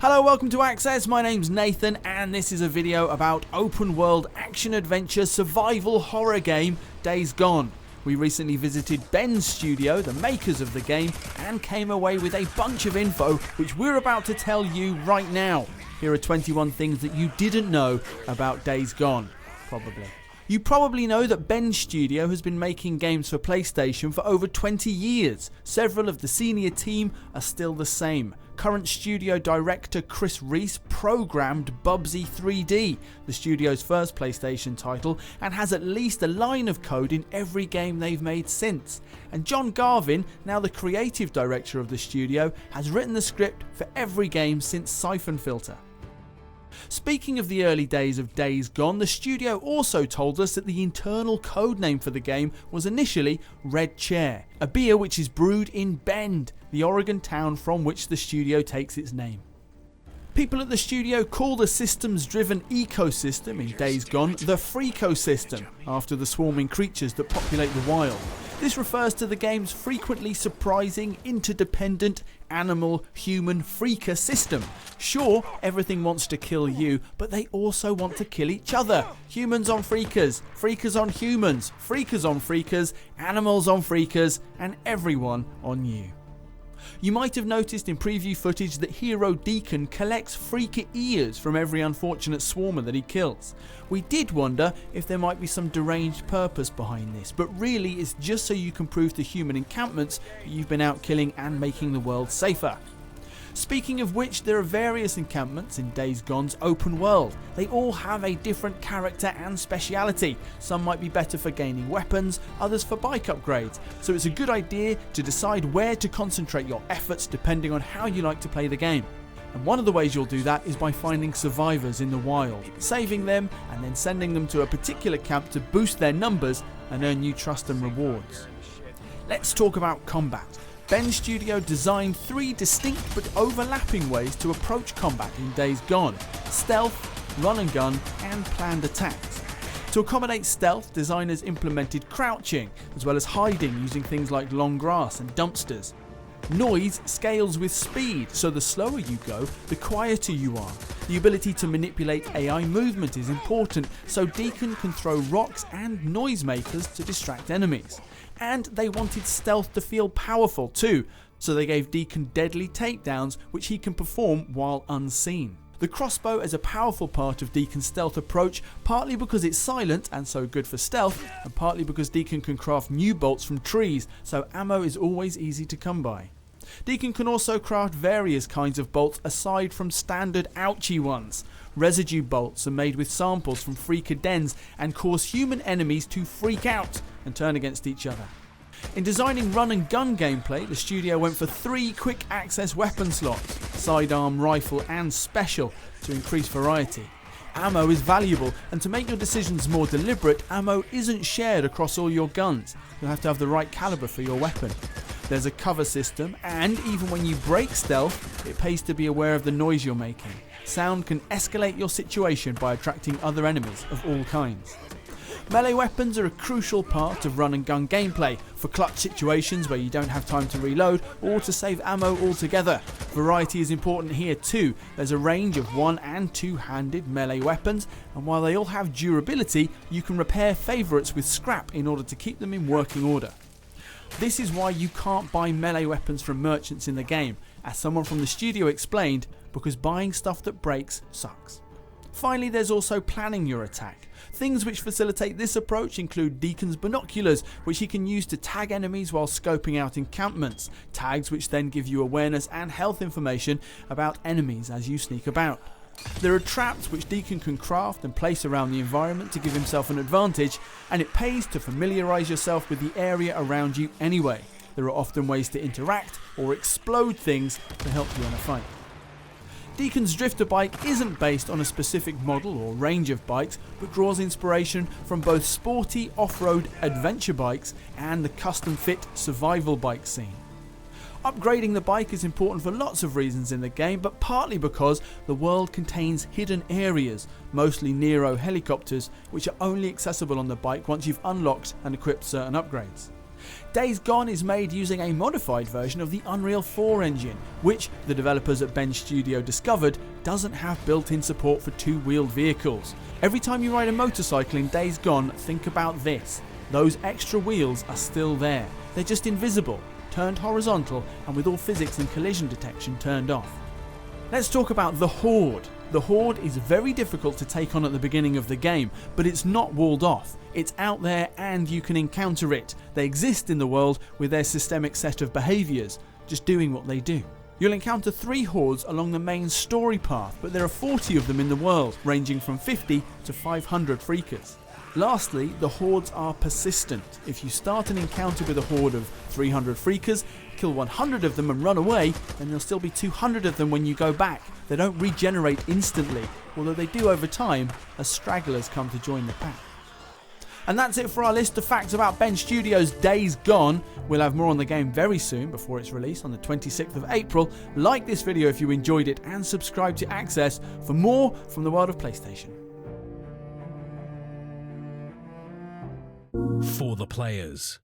Hello, welcome to Access. My name's Nathan and this is a video about open world action adventure survival horror game Days Gone. We recently visited Ben's studio, the makers of the game, and came away with a bunch of info which we're about to tell you right now. Here are 21 things that you didn't know about Days Gone. You probably know that Ben's studio has been making games for PlayStation for over 20 years. Several of the senior team are still the same. Current studio director Chris Reese programmed Bubsy 3D, the studio's first PlayStation title, and has at least a line of code in every game they've made since. And John Garvin, now the creative director of the studio, has written the script for every game since Siphon Filter. Speaking of the early days of Days Gone, the studio also told us that the internal codename for the game was initially Red Chair, a beer which is brewed in Bend, the Oregon town from which the studio takes its name. People at the studio call the systems-driven ecosystem in Days Gone the Freakosystem, after the swarming creatures that populate the wild. This refers to the game's frequently surprising, interdependent, animal-human freaker system. Sure, everything wants to kill you, but they also want to kill each other. Humans on freakers, freakers on humans, freakers on freakers, animals on freakers, and everyone on you. You might have noticed in preview footage that hero Deacon collects freaker ears from every unfortunate swarmer that he kills. We did wonder if there might be some deranged purpose behind this, but really it's just so you can prove to human encampments that you've been out killing and making the world safer. Speaking of which, there are various encampments in Days Gone's open world. They all have a different character and speciality. Some might be better for gaining weapons, others for bike upgrades, so it's a good idea to decide where to concentrate your efforts depending on how you like to play the game. And one of the ways you'll do that is by finding survivors in the wild, saving them and then sending them to a particular camp to boost their numbers and earn new trust and rewards. Let's talk about combat. Ben's studio designed three distinct but overlapping ways to approach combat in Days Gone: stealth, run and gun, and planned attacks. To accommodate stealth, designers implemented crouching, as well as hiding using things like long grass and dumpsters. Noise scales with speed, so the slower you go, the quieter you are. The ability to manipulate AI movement is important, so Deacon can throw rocks and noisemakers to distract enemies. And they wanted stealth to feel powerful too, so they gave Deacon deadly takedowns which he can perform while unseen. The crossbow is a powerful part of Deacon's stealth approach, partly because it's silent and so good for stealth, and partly because Deacon can craft new bolts from trees, so ammo is always easy to come by. Deacon can also craft various kinds of bolts aside from standard ouchie ones. Residue bolts are made with samples from freaker dens and cause human enemies to freak out and turn against each other. In designing run and gun gameplay, the studio went for 3 quick access weapon slots, sidearm, rifle and special, to increase variety. Ammo is valuable, and to make your decisions more deliberate, ammo isn't shared across all your guns. You'll have to have the right caliber for your weapon. There's a cover system, and even when you break stealth, it pays to be aware of the noise you're making. Sound can escalate your situation by attracting other enemies of all kinds. Melee weapons are a crucial part of run and gun gameplay, for clutch situations where you don't have time to reload or to save ammo altogether. Variety is important here too. There's a range of 1- and 2-handed melee weapons, and while they all have durability, you can repair favourites with scrap in order to keep them in working order. This is why you can't buy melee weapons from merchants in the game, as someone from the studio explained, because buying stuff that breaks sucks. Finally, there's also planning your attack. Things which facilitate this approach include Deacon's binoculars, which he can use to tag enemies while scoping out encampments, tags which then give you awareness and health information about enemies as you sneak about. There are traps which Deacon can craft and place around the environment to give himself an advantage, and it pays to familiarise yourself with the area around you anyway. There are often ways to interact or explode things to help you in a fight. Deacon's drifter bike isn't based on a specific model or range of bikes, but draws inspiration from both sporty off-road adventure bikes and the custom-fit survival bike scene. Upgrading the bike is important for lots of reasons in the game, but partly because the world contains hidden areas, mostly Nero helicopters, which are only accessible on the bike once you've unlocked and equipped certain upgrades. Days Gone is made using a modified version of the Unreal 4 engine, which the developers at Bend Studio discovered doesn't have built-in support for two-wheeled vehicles. Every time you ride a motorcycle in Days Gone, think about this. Those extra wheels are still there. They're just invisible, turned horizontal, and with all physics and collision detection turned off. Let's talk about the Horde. The Horde is very difficult to take on at the beginning of the game, but it's not walled off. It's out there and you can encounter it. They exist in the world with their systemic set of behaviours, just doing what they do. You'll encounter 3 hordes along the main story path, but there are 40 of them in the world, ranging from 50 to 500 freakers. Lastly, the hordes are persistent. If you start an encounter with a horde of 300 freakers, kill 100 of them and run away, then there'll still be 200 of them when you go back. They don't regenerate instantly, although they do over time as stragglers come to join the pack. And that's it for our list of facts about Bend Studios' Days Gone. We'll have more on the game very soon before its release on the 26th of April. Like this video if you enjoyed it and subscribe to Access for more from the world of PlayStation. For the players.